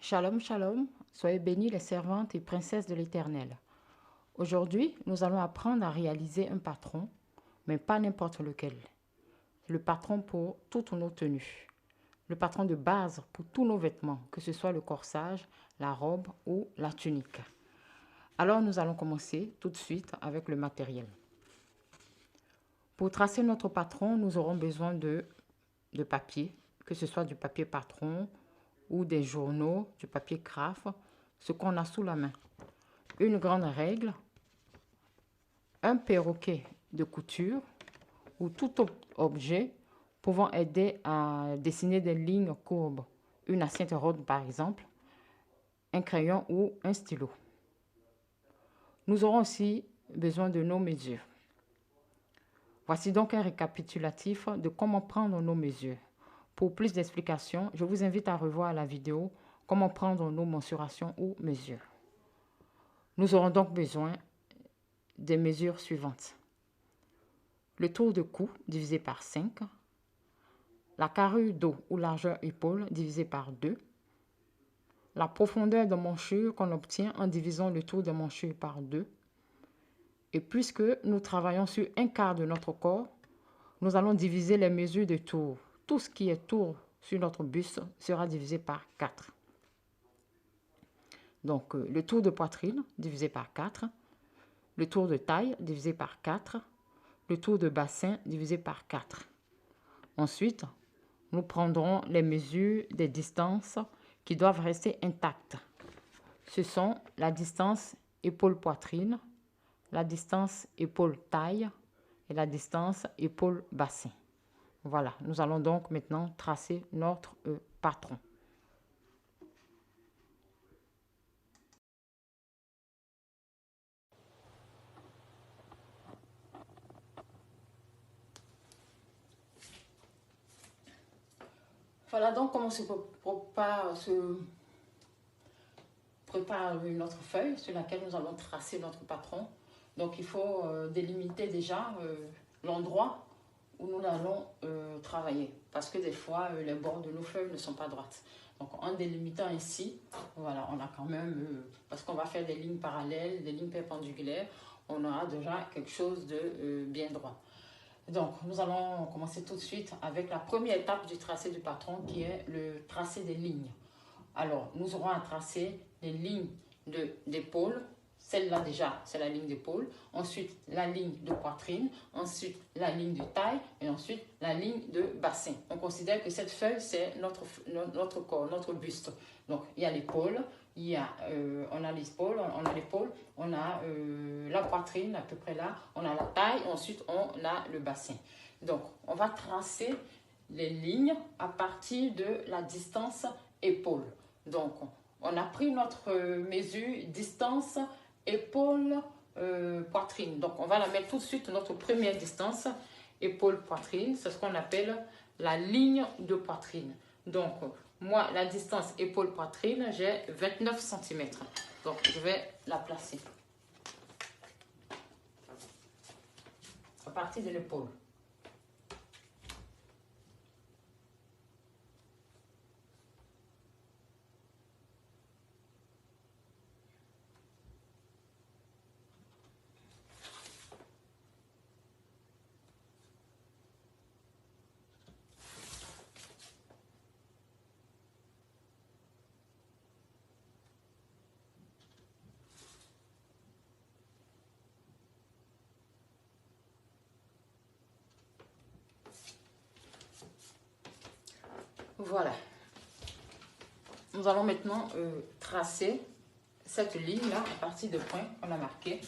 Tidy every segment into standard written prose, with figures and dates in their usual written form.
Shalom, shalom, soyez bénis les servantes et princesses de l'Éternel. Aujourd'hui, nous allons apprendre à réaliser un patron, mais pas n'importe lequel. Le patron pour toutes nos tenues. Le patron de base pour tous nos vêtements, que ce soit le corsage, la robe ou la tunique. Alors nous allons commencer tout de suite avec le matériel. Pour tracer notre patron, nous aurons besoin de papier, que ce soit du papier patron ou des journaux, du papier craft, ce qu'on a sous la main. Une grande règle, un perroquet de couture ou tout objet pouvant aider à dessiner des lignes courbes, une assiette ronde par exemple, un crayon ou un stylo. Nous aurons aussi besoin de nos mesures. Voici donc un récapitulatif de comment prendre nos mesures. Pour plus d'explications, je vous invite à revoir la vidéo « Comment prendre nos mensurations ou mesures ». Nous aurons donc besoin des mesures suivantes. Le tour de cou divisé par 5, la carrure dos ou largeur épaule divisé par 2, la profondeur de manchure qu'on obtient en divisant le tour de manchure par 2. Et puisque nous travaillons sur un quart de notre corps, nous allons diviser les mesures de tour. Tout ce qui est tour sur notre buste sera divisé par 4. Donc, le tour de poitrine divisé par 4, le tour de taille divisé par 4, le tour de bassin divisé par 4. Ensuite, nous prendrons les mesures des distances qui doivent rester intactes. Ce sont la distance épaule-poitrine, la distance épaule-taille et la distance épaule-bassin. Voilà, nous allons donc maintenant tracer notre patron. Voilà donc comment se prépare notre feuille sur laquelle nous allons tracer notre patron. Donc il faut délimiter déjà l'endroit où nous allons travailler, parce que des fois les bords de nos feuilles ne sont pas droites. Donc en délimitant ici, voilà, on a quand même, parce qu'on va faire des lignes parallèles, des lignes perpendiculaires, on aura déjà quelque chose de bien droit. Donc nous allons commencer tout de suite avec la première étape du tracé du patron, qui est le tracé des lignes. Alors nous aurons à tracer les lignes d'épaule. Celle-là déjà, c'est la ligne d'épaule. Ensuite, la ligne de poitrine. Ensuite, la ligne de taille. Et ensuite, la ligne de bassin. On considère que cette feuille, c'est notre corps, notre buste. Donc, il y a l'épaule. On a l'épaule, on a la poitrine à peu près là. On a la taille. Ensuite, on a le bassin. Donc, on va tracer les lignes à partir de la distance épaule. Donc, on a pris notre mesure distance épaule-poitrine. Donc, on va la mettre tout de suite, notre première distance, épaule-poitrine. C'est ce qu'on appelle la ligne de poitrine. Donc, moi, la distance épaule-poitrine, j'ai 29 cm. Donc, je vais la placer à partir de l'épaule. Voilà. Nous allons maintenant tracer cette ligne-là à partir de points qu'on a marqués.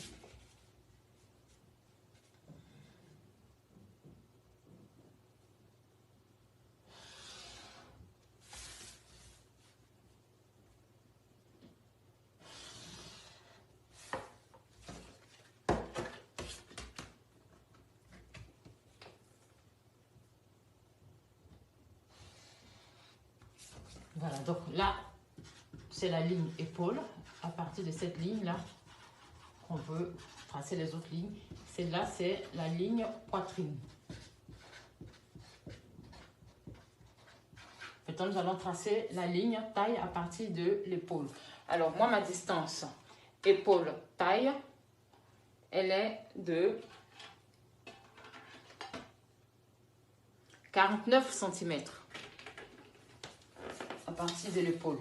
Voilà, donc là, c'est la ligne épaule. À partir de cette ligne-là, on veut tracer les autres lignes. Celle-là, c'est la ligne poitrine. Maintenant, nous allons tracer la ligne taille à partir de l'épaule. Alors, moi, ma distance épaule-taille, elle est de 49 cm à partir de l'épaule.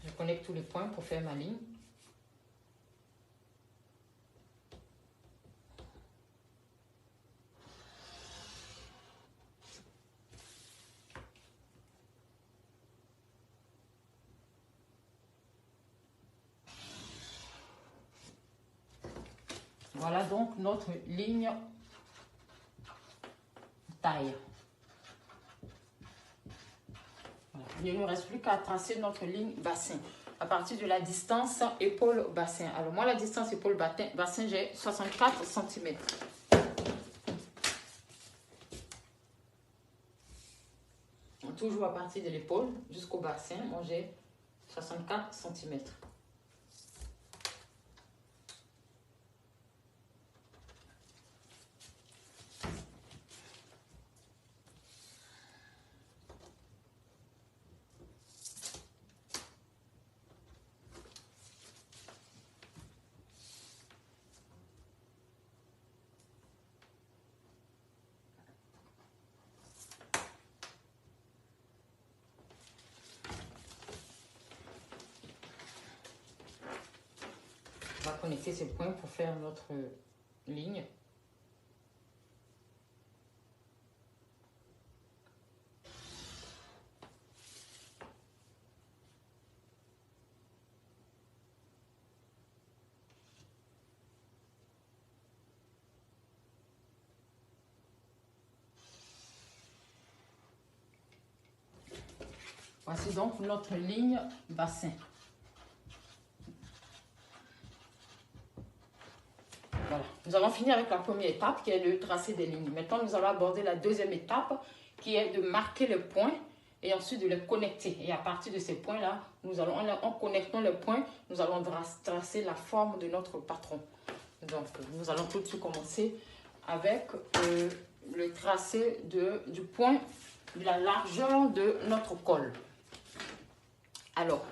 Je connecte tous les points pour faire ma ligne. Voilà donc notre ligne taille. Voilà. Il ne nous reste plus qu'à tracer notre ligne bassin à partir de la distance épaule-bassin. Alors moi, la distance épaule-bassin, j'ai 64 cm. Toujours à partir de l'épaule jusqu'au bassin, moi j'ai 64 cm. On va connecter ces points pour faire notre ligne. Voici donc notre ligne bassin. Voilà. Nous avons fini avec la première étape qui est de tracer des lignes. Maintenant, nous allons aborder la deuxième étape qui est de marquer les points et ensuite de les connecter. Et à partir de ces points-là, en connectant les points, nous allons tracer la forme de notre patron. Donc, nous allons tout de suite commencer avec le tracé du point de la largeur de notre col. Alors,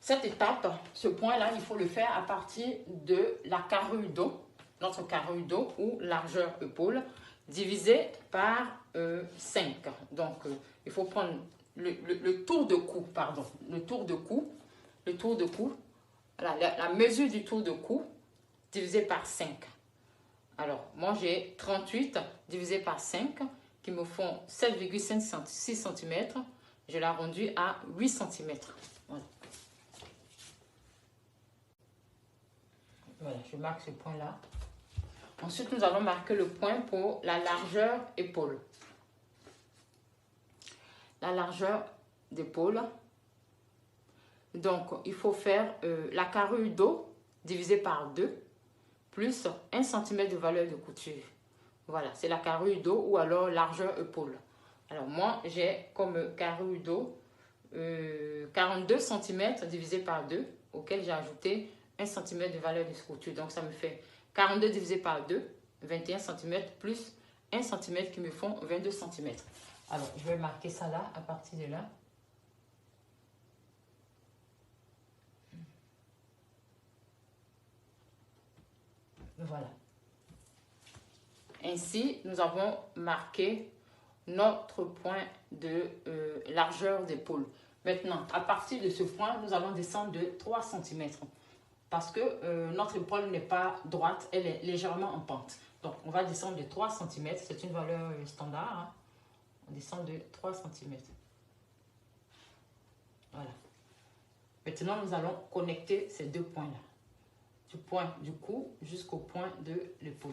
cette étape, ce point-là, il faut le faire à partir de la carrure dos, notre carrure dos ou largeur épaule, divisé par 5. Donc, il faut prendre le tour de cou, pardon, le tour de cou, voilà, la mesure du tour de cou divisé par 5. Alors, moi, j'ai 38 divisé par 5 qui me font 7,6 cm. Je l'ai arrondi à 8 cm. Voilà. Voilà, je marque ce point-là. Ensuite, nous allons marquer le point pour la largeur épaule. La largeur d'épaule. Donc, il faut faire la carrure dos divisé par 2 plus 1 cm de valeur de couture. Voilà, c'est la carrure dos ou alors largeur épaule. Alors, moi, j'ai comme carrure dos 42 cm divisé par 2, auquel j'ai ajouté 1 cm de valeur de couture. Donc, ça me fait 42 divisé par 2, 21 cm plus 1 cm qui me font 22 cm. Alors, je vais marquer ça là, à partir de là. Voilà. Ainsi, nous avons marqué notre point de largeur d'épaule. Maintenant, à partir de ce point, nous allons descendre de 3 cm. Parce que notre épaule n'est pas droite, elle est légèrement en pente. Donc, on va descendre de 3 cm. C'est une valeur standard. Hein. On descend de 3 cm. Voilà. Maintenant, nous allons connecter ces deux points-là. Du point du cou jusqu'au point de l'épaule.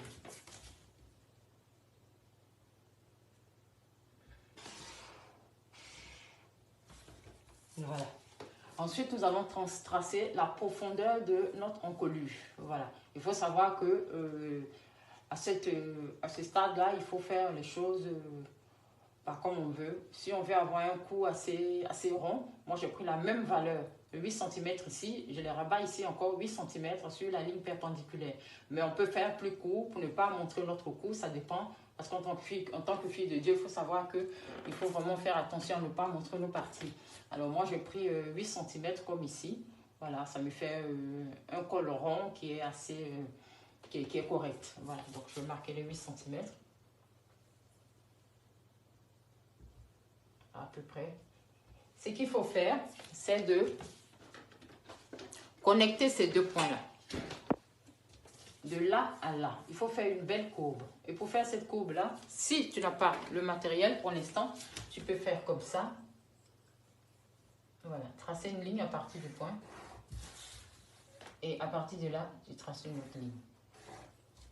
Voilà. Ensuite, nous allons tracer la profondeur de notre encolure. Voilà. Il faut savoir que à ce stade-là, il faut faire les choses pas comme on veut. Si on veut avoir un cou assez rond, moi j'ai pris la même valeur, 8 cm ici, je les rabats ici encore 8 cm sur la ligne perpendiculaire. Mais on peut faire plus court pour ne pas montrer notre cou, ça dépend. Parce qu'en tant que fille de Dieu, il faut savoir qu'il faut vraiment faire attention à ne pas montrer nos parties. Alors moi j'ai pris 8 cm comme ici. Voilà, ça me fait un col rond qui est assez, qui est correct. Voilà, donc je vais marquer les 8 cm. À peu près. Ce qu'il faut faire, c'est de connecter ces deux points-là. De là à là. Il faut faire une belle courbe. Et pour faire cette courbe-là, si tu n'as pas le matériel pour l'instant, tu peux faire comme ça. Voilà, tracer une ligne à partir du point. Et à partir de là, tu traces une autre ligne.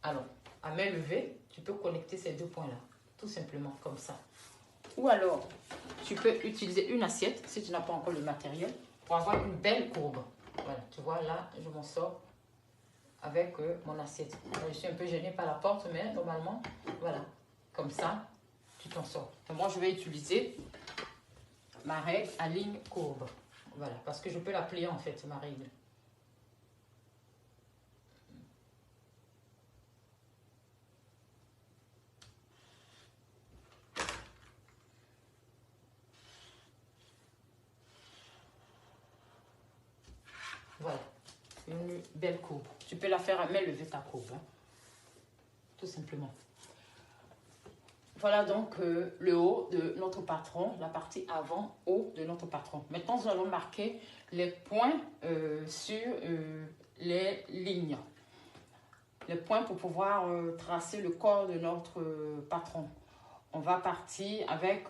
Alors, à main levée, tu peux connecter ces deux points-là. Tout simplement comme ça. Ou alors, tu peux utiliser une assiette, si tu n'as pas encore le matériel, pour avoir une belle courbe. Voilà, tu vois, là, je m'en sors avec mon assiette. Je suis un peu gênée par la porte, mais normalement, voilà, comme ça, tu t'en sors. Et moi, je vais utiliser ma règle à ligne courbe. Voilà, parce que je peux la plier, en fait, ma règle. Voilà, une belle courbe. Tu peux la faire à main levée ta courbe, hein, tout simplement. Voilà donc le haut de notre patron, la partie avant haut de notre patron. Maintenant, nous allons marquer les points sur les lignes. Les points pour pouvoir tracer le corps de notre patron. On va partir avec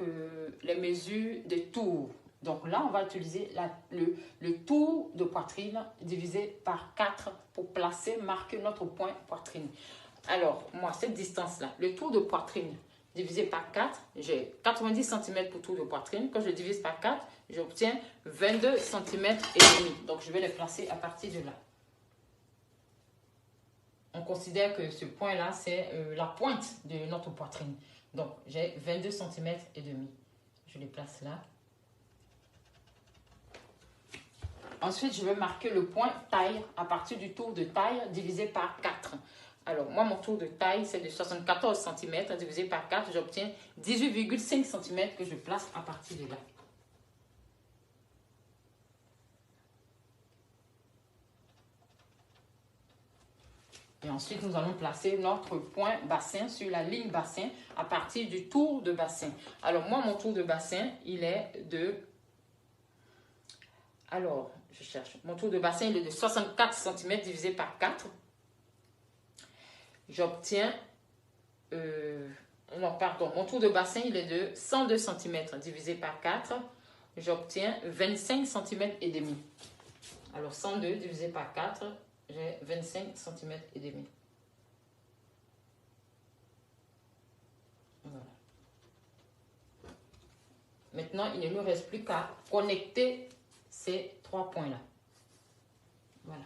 les mesures des tours. Donc là, on va utiliser le tour de poitrine divisé par 4 pour placer, marquer notre point poitrine. Alors, moi, cette distance-là, le tour de poitrine divisé par 4, j'ai 90 cm pour tour de poitrine. Quand je divise par 4, j'obtiens 22 cm et demi. Donc, je vais les placer à partir de là. On considère que ce point-là, c'est la pointe de notre poitrine. Donc, j'ai 22 cm et demi. Je les place là. Ensuite, je vais marquer le point taille à partir du tour de taille divisé par 4. Alors, moi, mon tour de taille, c'est de 74 cm divisé par 4. J'obtiens 18,5 cm que je place à partir de là. Et ensuite, nous allons placer notre point bassin sur la ligne bassin à partir du tour de bassin. Alors, moi, mon tour de bassin, il est de... Alors, je cherche. Mon tour de bassin, il est de 64 cm divisé par 4. J'obtiens... non, pardon. Mon tour de bassin, il est de 102 cm divisé par 4. J'obtiens 25 cm et demi. Alors, 102 divisé par 4, j'ai 25 cm et demi. Voilà. Maintenant, il ne nous reste plus qu'à connecter ces 3 points-là. Voilà.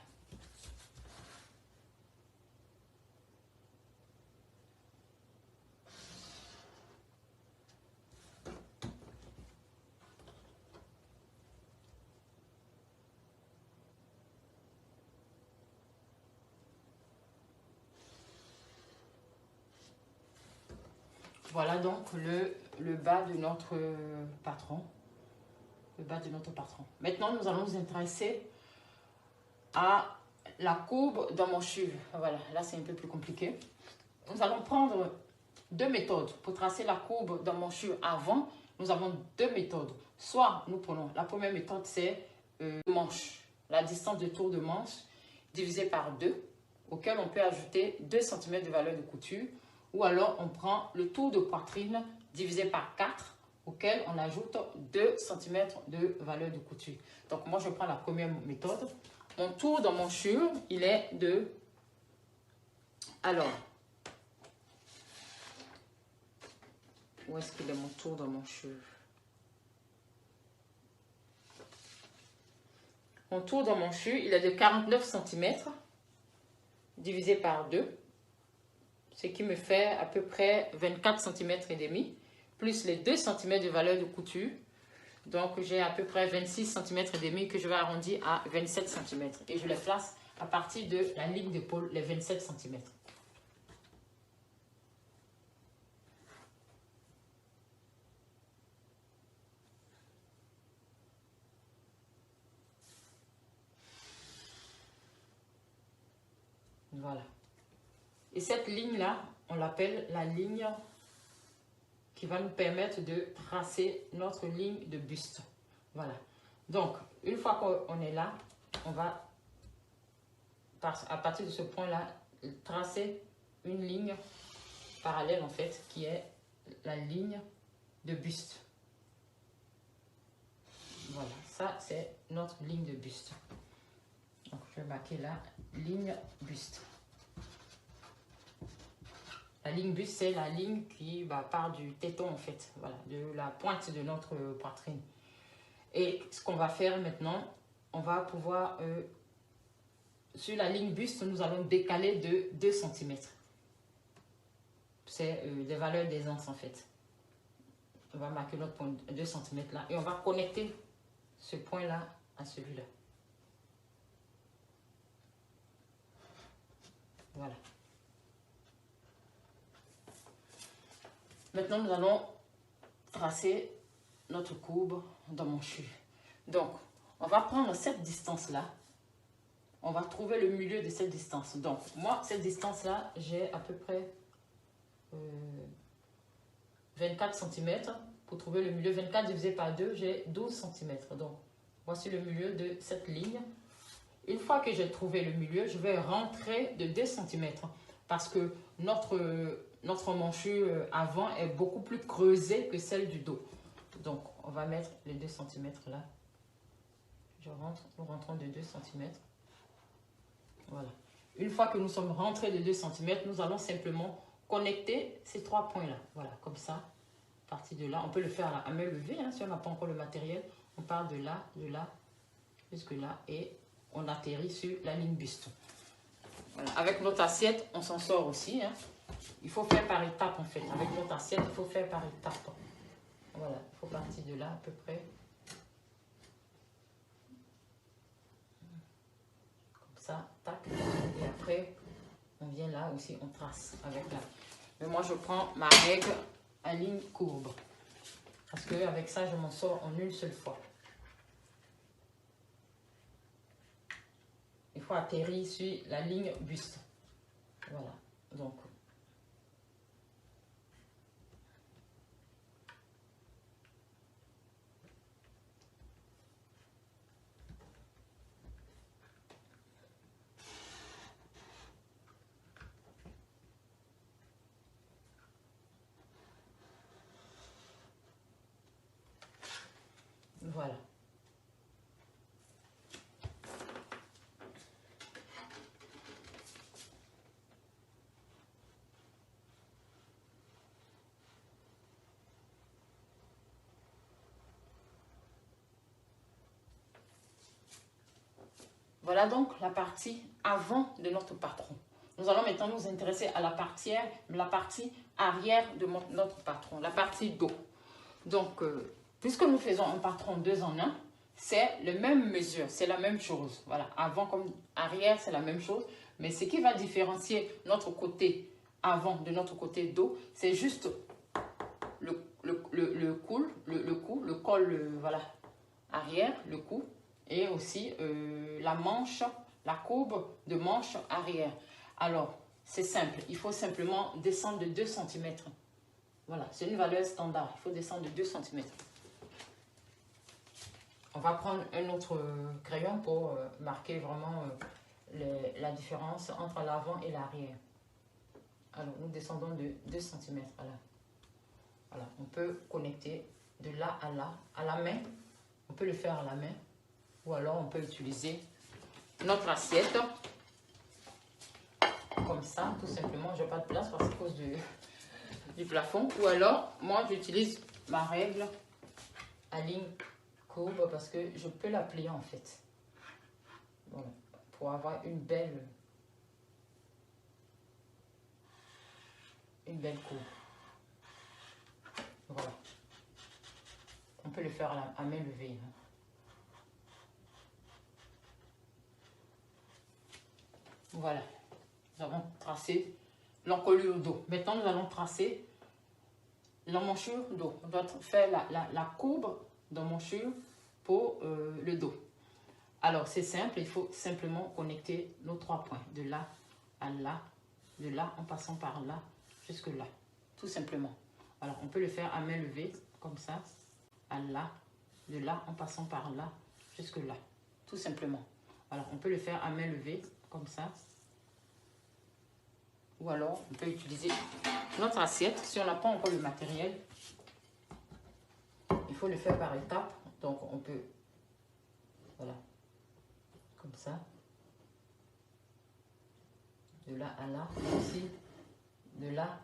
Voilà donc le bas de notre patron. Le bas de notre patron. Maintenant, nous allons nous intéresser à la courbe d'emmanchure. Voilà, là c'est un peu plus compliqué. Nous allons prendre deux méthodes pour tracer la courbe d'emmanchure avant. Nous avons deux méthodes. Soit nous prenons, la première méthode c'est manche, la distance de tour de manche divisée par 2, auquel on peut ajouter 2 cm de valeur de couture. Ou alors on prend le tour de poitrine divisé par 4, auquel on ajoute 2 cm de valeur de couture. Donc moi je prends la première méthode. Mon tour d'emmanchure, il est de... Alors, où est-ce qu'il est mon tour d'emmanchure? Mon tour dans mon CHU, il est de 49 cm divisé par 2, ce qui me fait à peu près 24 cm et demi, plus les 2 cm de valeur de couture. Donc, j'ai à peu près 26 cm et demi que je vais arrondir à 27 cm. Et je les place à partir de la ligne d'épaule, les 27 cm. Voilà. Et cette ligne-là, on l'appelle la ligne qui va nous permettre de tracer notre ligne de buste. Voilà. Donc, une fois qu'on est là, on va, à partir de ce point-là, tracer une ligne parallèle, en fait, qui est la ligne de buste. Voilà, ça, c'est notre ligne de buste. Donc, je vais marquer là, ligne buste. La ligne buste, c'est la ligne qui part du téton, en fait, voilà, de la pointe de notre poitrine. Et ce qu'on va faire maintenant, on va pouvoir, sur la ligne buste, nous allons décaler de 2 cm. C'est les valeurs d'aisance, en fait. On va marquer notre point de 2 cm là et on va connecter ce point-là à celui-là. Voilà. Maintenant, nous allons tracer notre courbe dans mon CHU. Donc, on va prendre cette distance-là. On va trouver le milieu de cette distance. Donc, moi, cette distance-là, j'ai à peu près 24 cm. Pour trouver le milieu, 24 divisé par 2, j'ai 12 cm. Donc, voici le milieu de cette ligne. Une fois que j'ai trouvé le milieu, je vais rentrer de 2 cm. Parce que notre manchu avant est beaucoup plus creusé que celle du dos. Donc, on va mettre les 2 cm là. Nous rentrons de 2 cm. Voilà. Une fois que nous sommes rentrés de 2 cm, nous allons simplement connecter ces 3 points là. Voilà, comme ça. À partir de là, on peut le faire à main levée, hein, si on n'a pas encore le matériel. On part de là, jusque là, et on atterrit sur la ligne buste. Voilà. Avec notre assiette, on s'en sort aussi. Hein. Il faut faire par étapes en fait. Avec notre assiette, il faut faire par étapes. Voilà, il faut partir de là à peu près. Comme ça, tac. Et après, on vient là aussi, on trace avec là. Mais moi, je prends ma règle à ligne courbe. Parce qu'avec ça, je m'en sors en une seule fois. Il faut atterrir sur la ligne buste. Voilà. Donc, voilà. Voilà donc la partie avant de notre patron. Nous allons maintenant nous intéresser à la partie arrière de notre patron, la partie dos. Donc, puisque nous faisons un patron 2 en 1, c'est les mêmes mesures, c'est la même chose. Voilà, avant comme arrière, c'est la même chose. Mais ce qui va différencier notre côté avant de notre côté dos, c'est juste le col, voilà, arrière, le cou. Et aussi la manche, la courbe de manche arrière. Alors, c'est simple. Il faut simplement descendre de 2 cm. Voilà, c'est une valeur standard. Il faut descendre de 2 cm. On va prendre un autre crayon pour marquer vraiment la différence entre l'avant et l'arrière. Alors, nous descendons de 2 cm. Voilà. Voilà, on peut connecter de là à la main. On peut le faire à la main. Ou alors, on peut utiliser notre assiette. Comme ça, tout simplement. Je n'ai pas de place parce que c'est à cause du plafond. Ou alors, moi, j'utilise ma règle à ligne courbe parce que je peux la plier en fait. Voilà, pour avoir une belle courbe. Voilà. On peut le faire à main levée. Hein. Voilà. Nous avons tracé l'encolure dos. Maintenant, nous allons tracer l'emmanchure dos. On doit faire la courbe d'emmanchure pour le dos. Alors, c'est simple. Il faut simplement connecter nos 3 points. De là à là. De là en passant par là jusque là. Tout simplement. Alors, on peut le faire à main levée, comme ça. À là. De là en passant par là jusque là. Tout simplement. Alors, on peut le faire à main levée, comme ça. Ou alors, on peut utiliser notre assiette. Si on n'a pas encore le matériel, il faut le faire par étapes. Donc, on peut, voilà, comme ça. De là à là, aussi. De là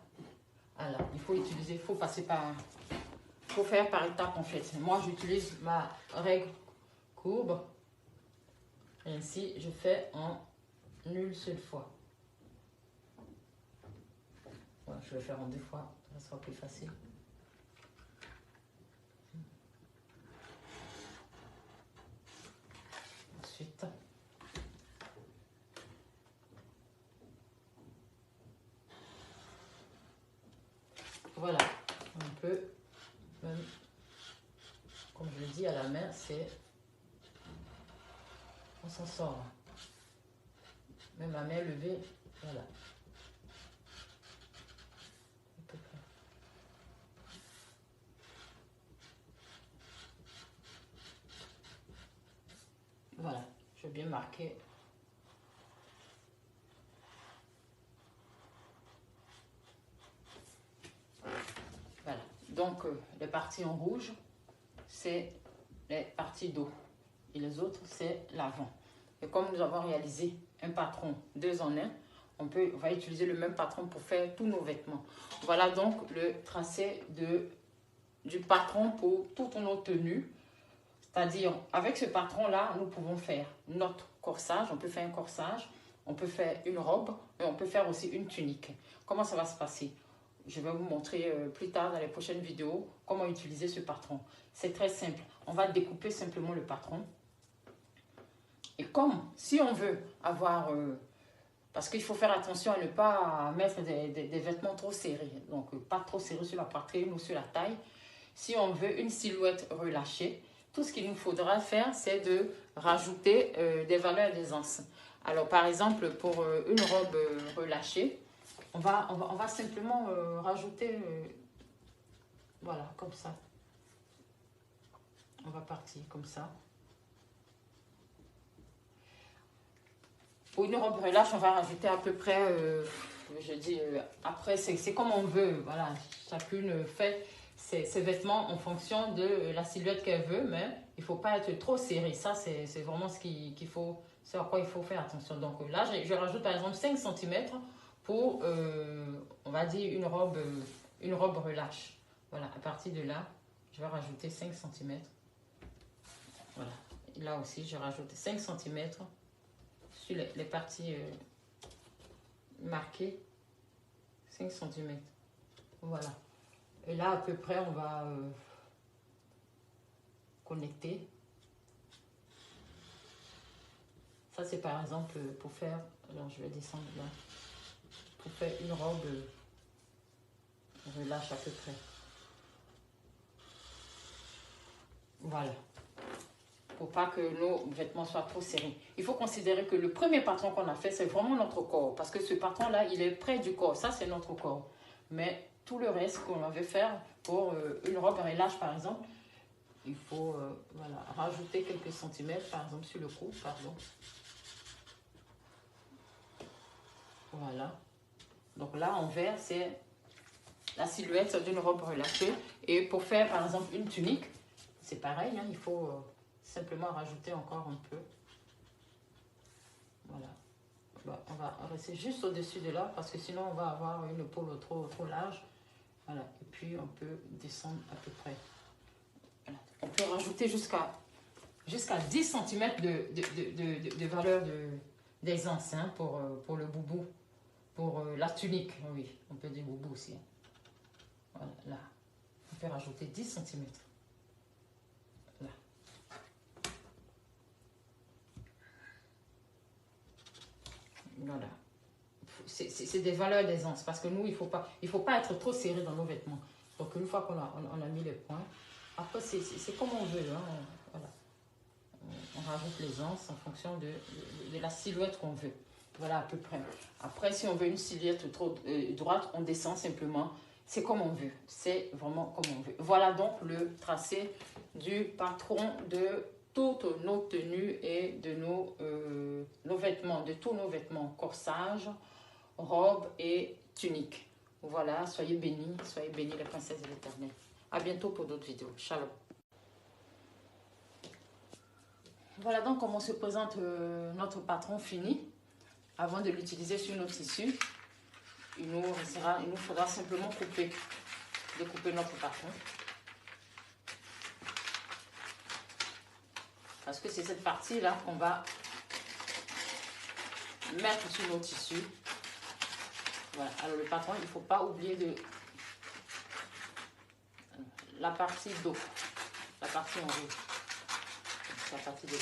à là. Il faut utiliser, il faut passer par, il faut faire par étapes en fait. Moi, j'utilise ma règle courbe. Et ainsi, je fais en une seule fois. Voilà, je vais faire en 2 fois, ça sera plus facile. Ensuite, voilà, on peut, même, comme je le dis à la main, c'est, on s'en sort. Même à main levée, voilà. Voilà, je vais bien marquer. Voilà, donc les parties en rouge, c'est les parties dos. Et les autres, c'est l'avant. Et comme nous avons réalisé un patron 2 en 1, on va utiliser le même patron pour faire tous nos vêtements. Voilà donc le tracé du patron pour toutes nos tenues. C'est-à-dire, avec ce patron-là, nous pouvons faire notre corsage. On peut faire un corsage, on peut faire une robe, et on peut faire aussi une tunique. Comment ça va se passer? Je vais vous montrer plus tard dans les prochaines vidéos comment utiliser ce patron. C'est très simple. On va découper simplement le patron. Et comme, si on veut avoir... parce qu'il faut faire attention à ne pas mettre des vêtements trop serrés. Donc, pas trop serrés sur la poitrine ou sur la taille. Si on veut une silhouette relâchée, tout ce qu'il nous faudra faire, c'est de rajouter des valeurs d'aisance. Alors, par exemple, pour une robe relâchée, on va simplement rajouter, voilà, comme ça. On va partir comme ça. Pour une robe relâche, on va rajouter à peu près, je dis, après, c'est comme on veut. Voilà, chacune fait ses vêtements en fonction de la silhouette qu'elle veut, mais il ne faut pas être trop serré. Ça, c'est vraiment ce qu'il faut, c'est à quoi il faut faire attention. Donc là, je rajoute par exemple 5 cm pour, on va dire, une robe relâche. Voilà, à partir de là, je vais rajouter 5 cm. Voilà, et là aussi, je rajoute 5 cm sur les parties marquées, 5 cm. Voilà. Et là, à peu près, on va connecter. Ça, c'est par exemple pour faire... Alors, je vais descendre là. Pour faire une robe relâche à peu près. Voilà. Pour pas que nos vêtements soient trop serrés. Il faut considérer que le premier patron qu'on a fait, c'est vraiment notre corps. Parce que ce patron-là, il est près du corps. Ça, c'est notre corps. Mais tout le reste qu'on avait faire pour une robe relâche, par exemple, il faut voilà, rajouter quelques centimètres, par exemple, sur le cou, pardon. Voilà. Donc là, en vert, c'est la silhouette d'une robe relâchée. Et pour faire, par exemple, une tunique, c'est pareil, hein, il faut simplement rajouter encore un peu. Voilà. On va rester juste au-dessus de là, parce que sinon, on va avoir une épaule trop large. Voilà. Et puis, on peut descendre à peu près. Voilà. On peut rajouter jusqu'à jusqu'à 10 cm de valeur d'aisance hein, pour le boubou, pour la tunique. Oui, on peut dire boubou aussi. Hein. Voilà, là. On peut rajouter 10 cm. Là. Voilà. C'est des valeurs d'aisance parce que nous, il faut pas être trop serré dans nos vêtements. Donc, une fois qu'on a mis les points, après, c'est comme on veut. Hein. Voilà. On rajoute l'aisance en fonction de la silhouette qu'on veut. Voilà à peu près. Après, si on veut une silhouette trop droite, on descend simplement. C'est comme on veut. C'est vraiment comme on veut. Voilà donc le tracé du patron de toutes nos tenues et de nos vêtements, de tous nos vêtements, corsage, robes et tuniques. Voilà, soyez bénis les princesses de l'Éternel. À bientôt pour d'autres vidéos. Shalom. Voilà donc comment se présente notre patron fini. Avant de l'utiliser sur nos tissus, il nous faudra simplement découper notre patron. Parce que c'est cette partie-là qu'on va mettre sur nos tissus. Voilà. Alors le patron, il ne faut pas oublier la partie dos, la partie en rouge. C'est la partie de dos.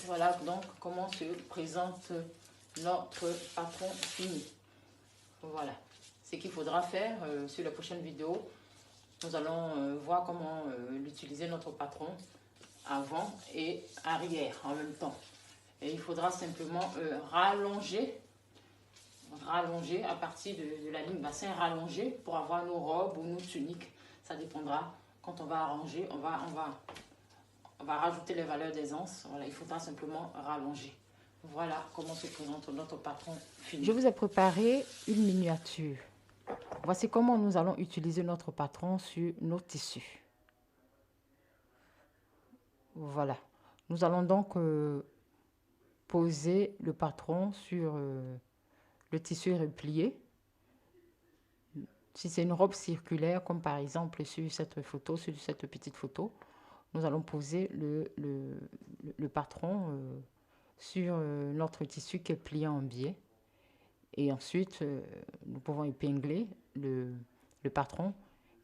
Voilà donc comment se présente notre patron fini. Voilà. Ce qu'il faudra faire sur la prochaine vidéo, nous allons voir comment l'utiliser notre patron avant et arrière en même temps. Et il faudra simplement rallonger à partir de la ligne bassin, rallonger pour avoir nos robes ou nos tuniques. Ça dépendra. Quand on va arranger, on va rajouter les valeurs d'aisance. Voilà, il faudra simplement rallonger. Voilà comment se présente notre patron fini. Je vous ai préparé une miniature. Voici comment nous allons utiliser notre patron sur nos tissus. Voilà. Nous allons donc poser le patron sur le tissu replié. Si c'est une robe circulaire, comme par exemple sur cette photo, sur cette petite photo, nous allons poser le patron sur notre tissu qui est plié en biais. Et ensuite, nous pouvons épingler le patron.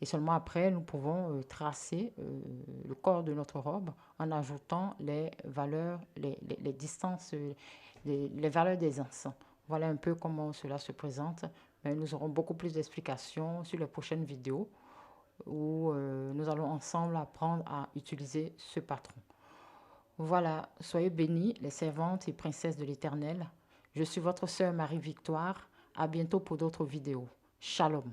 Et seulement après, nous pouvons tracer le corps de notre robe en ajoutant les valeurs, les distances, les valeurs d'aisance. Voilà un peu comment cela se présente. Mais nous aurons beaucoup plus d'explications sur les prochaines vidéos où nous allons ensemble apprendre à utiliser ce patron. Voilà, soyez bénis les servantes et princesses de l'Éternel. Je suis votre sœur Marie-Victoire. À bientôt pour d'autres vidéos. Shalom.